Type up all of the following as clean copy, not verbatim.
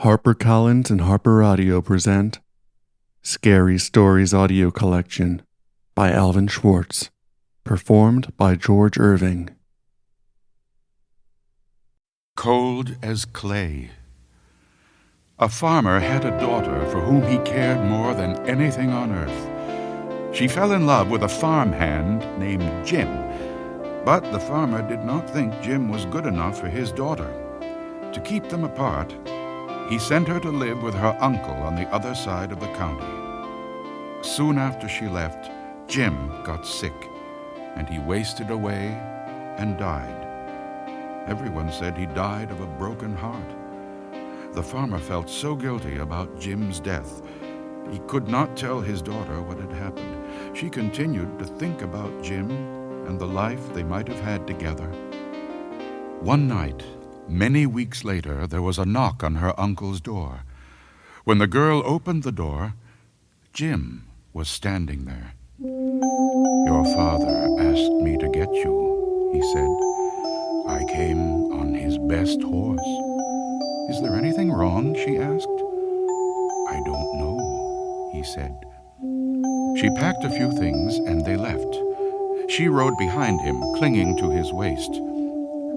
HarperCollins and Harper Audio present Scary Stories Audio Collection by Alvin Schwartz, performed by George Irving. Cold as clay. A farmer had a daughter for whom he cared more than anything on earth. She fell in love with a farmhand named Jim, but the farmer did not think Jim was good enough for his daughter. To keep them apart, he sent her to live with her uncle on the other side of the county. Soon after she left, Jim got sick, and he wasted away and died. Everyone said he died of a broken heart. The farmer felt so guilty about Jim's death. He could not tell his daughter what had happened. She continued to think about Jim and the life they might have had together. One night, many weeks later, there was a knock on her uncle's door. When the girl opened the door, Jim was standing there. "Your father asked me to get you," he said. "I came on his best horse." "Is there anything wrong?" she asked. "I don't know," he said. She packed a few things and they left. She rode behind him, clinging to his waist.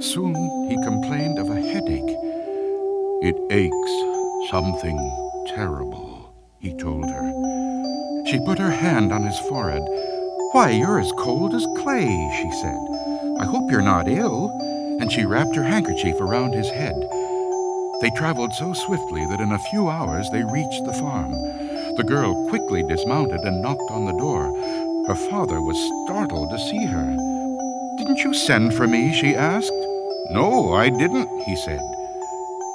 Soon he complained of a headache. "It aches something terrible," he told her. She put her hand on his forehead. "Why, you're as cold as clay," she said. "I hope you're not ill." And she wrapped her handkerchief around his head. They traveled so swiftly that in a few hours they reached the farm. The girl quickly dismounted and knocked on the door. Her father was startled to see her. "Didn't you send for me?" she asked. "No, I didn't," he said.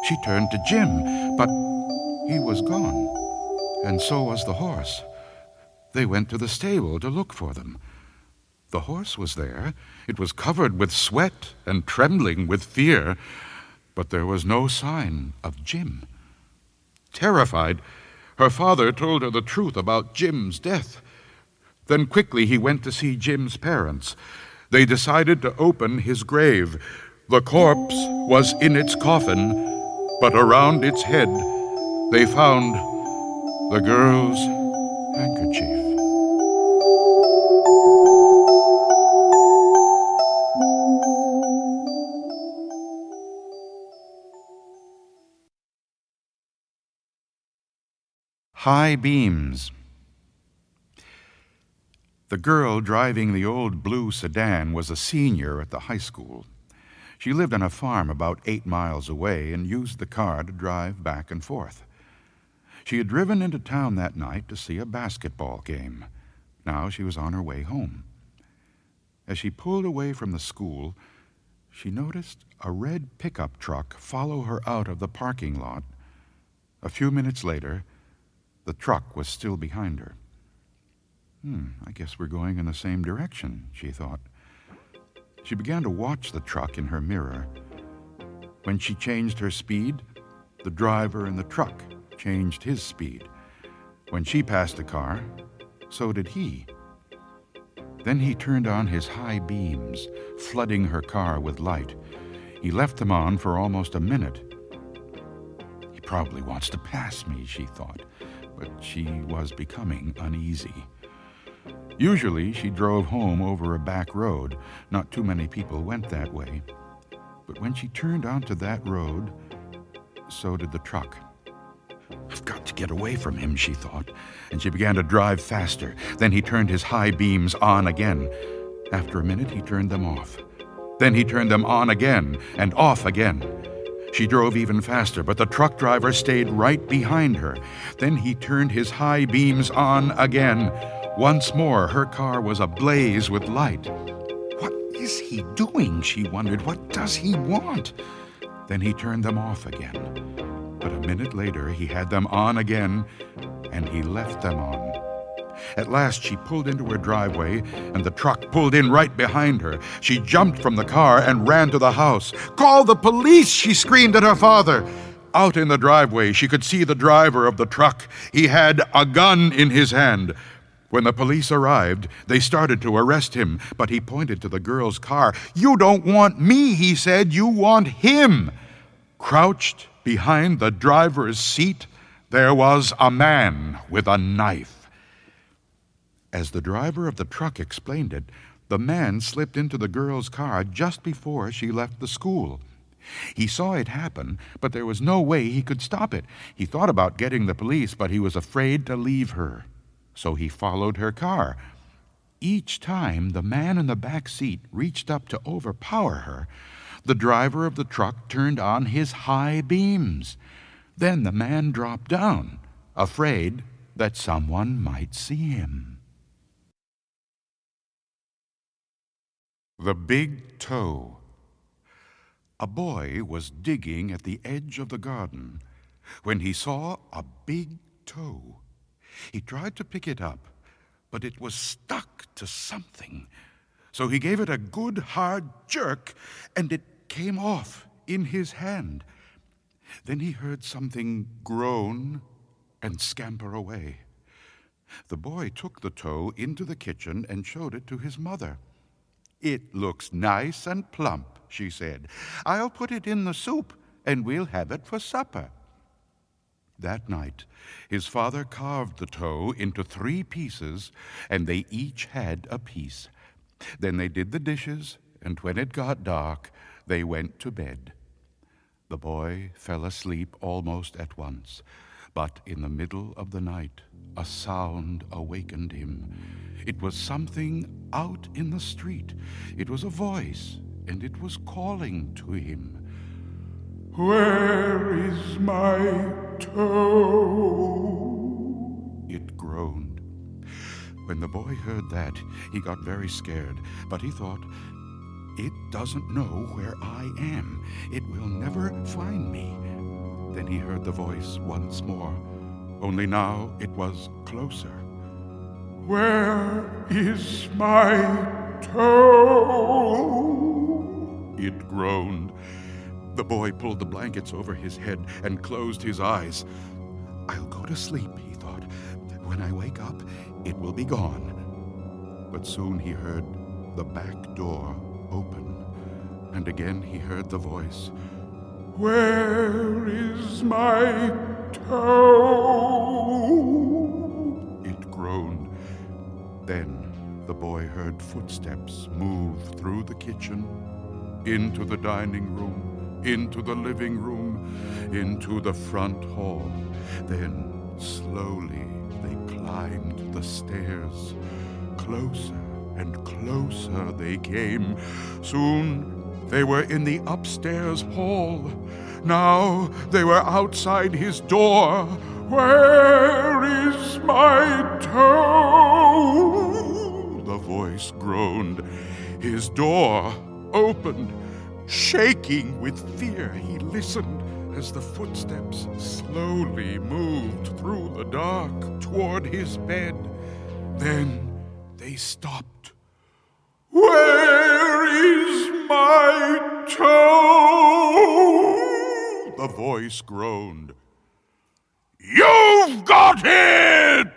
She turned to Jim, but he was gone, and so was the horse. They went to the stable to look for them. The horse was there. It was covered with sweat and trembling with fear, but there was no sign of Jim. Terrified, her father told her the truth about Jim's death. Then quickly he went to see Jim's parents. They decided to open his grave. The corpse was in its coffin, but around its head they found the girl's handkerchief. High beams. The girl driving the old blue sedan was a senior at the high school. She lived on a farm about 8 miles away and used the car to drive back and forth. She had driven into town that night to see a basketball game. Now she was on her way home. As she pulled away from the school, she noticed a red pickup truck follow her out of the parking lot. A few minutes later, the truck was still behind her. I guess we're going in the same direction, she thought. She began to watch the truck in her mirror. When she changed her speed, the driver in the truck changed his speed. When she passed the car, so did he. Then he turned on his high beams, flooding her car with light. He left them on for almost a minute. He probably wants to pass me, she thought, but she was becoming uneasy. Usually she drove home over a back road. Not too many people went that way. But when she turned onto that road, so did the truck. "I've got to get away from him," she thought, and she began to drive faster. Then he turned his high beams on again. After a minute, he turned them off. Then he turned them on again and off again. She drove even faster, but the truck driver stayed right behind her. Then he turned his high beams on again. Once more, her car was ablaze with light. "What is he doing?" she wondered. "What does he want?" Then he turned them off again. But a minute later, he had them on again, and he left them on. At last, she pulled into her driveway, and the truck pulled in right behind her. She jumped from the car and ran to the house. "Call the police!" she screamed at her father. Out in the driveway, she could see the driver of the truck. He had a gun in his hand. When the police arrived, they started to arrest him, but he pointed to the girl's car. "You don't want me," he said. "You want him." Crouched Behind the driver's seat, there was a man with a knife. As the driver of the truck explained it, the man slipped into the girl's car just before she left the school. He saw it happen, but there was no way he could stop it. He thought about getting the police, but he was afraid to leave her. So he followed her car. Each time the man in the back seat reached up to overpower her, the driver of the truck turned on his high beams. Then the man dropped down, afraid that someone might see him. The Big Toe. A boy was digging at the edge of the garden when he saw a big toe. He tried to pick it up, but it was stuck to something. So he gave it a good hard jerk, and it came off in his hand. Then he heard something groan and scamper away. The boy took the toe into the kitchen and showed it to his mother. "It looks nice and plump," she said. "I'll put it in the soup, and we'll have it for supper." That night, his father carved the toe into 3 pieces, and they each had a piece. Then they did the dishes, and when it got dark, they went to bed. The boy fell asleep almost at once, but in the middle of the night, a sound awakened him. It was something out in the street. It was a voice, and it was calling to him. "Where is my toe?" It groaned. When the boy heard that, he got very scared, but he thought, "It doesn't know where I am. It will never find me." Then he heard the voice once more, only now it was closer. "Where is my toe?" It groaned. The boy pulled the blankets over his head and closed his eyes. "I'll go to sleep," he thought. "When I wake up, it will be gone." But soon he heard the back door open, and again he heard the voice. "Where is my toe?" It groaned. Then the boy heard footsteps move through the kitchen, into the dining room, into the living room, into the front hall. Then slowly they climbed the stairs. Closer and closer they came. Soon they were in the upstairs hall. Now they were outside his door. "Where is my toe?" The voice groaned. His door opened. Shaking with fear, he listened as the footsteps slowly moved through the dark toward his bed. Then they stopped. "Where is my toe?" The voice groaned. "You've got it!"